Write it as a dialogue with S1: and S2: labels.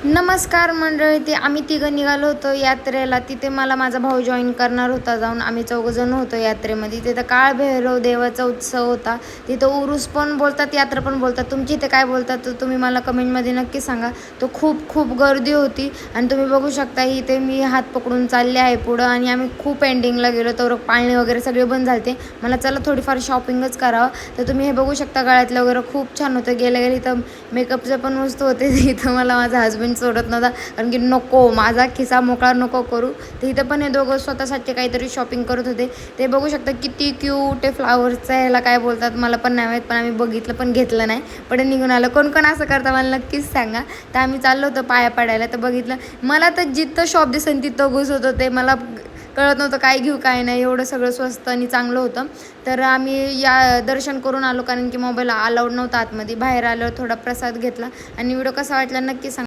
S1: नमस्कार मंडळी. ते आम्ही तिघं निघालो होतो यात्रेला. तिथे मला माझा भाऊ जॉईन करणार होता जाऊन. आम्ही चौघंजण होतो यात्रेमध्ये. तिथं काळभैरव देवाचा उत्सव होता. तिथं उरूस पण बोलतात, यात्रा पण बोलतात. तुमची इथे काय बोलतात तर तुम्ही मला कमेंटमध्ये नक्की सांगा. तो खूप खूप गर्दी होती आणि तुम्ही बघू शकता इथे मी हात पकडून चालले आहे पुढं आणि आम्ही खूप एंडिंगला गेलो. तर पाळणे वगैरे सगळे बंद झाले. मला चला थोडीफार शॉपिंगच करावं. तर तुम्ही हे बघू शकता गळ्यातलं वगैरे खूप छान होतं. गेल्या गेली तर मेकअपचं पण वस्तू होते. इथं मला माझा हजबंड सोडत नव्हता कारण की नको माझा खिसा मोकळा नको करू. तर इथं पण हे दोघं स्वतःसाठी काहीतरी शॉपिंग करत होते. ते बघू शकता किती क्यूट आहे. फ्लावर्सचं ह्याला काय बोलतात मला पण नाही माहीत, पण आम्ही बघितलं पण घेतलं नाही. पण निघून आलं. कोण कोण असं करता मला नक्कीच सांगा. तर आम्ही चाललो होतो पाया पडायला. तर बघितलं मला तर जिथं शॉप दिसेल तिथं घुसत होते. मला कळत नव्हतं काय घेऊ काय नाही. एवढं सगळं स्वस्त आणि चांगलं होतं. तर आम्ही या दर्शन करून आलो कारण की मोबाईल अलाउड नव्हता आतमध्ये. बाहेर आल्यावर थोडा प्रसाद घेतला आणि व्हिडिओ कसा वाटला नक्की सांगा.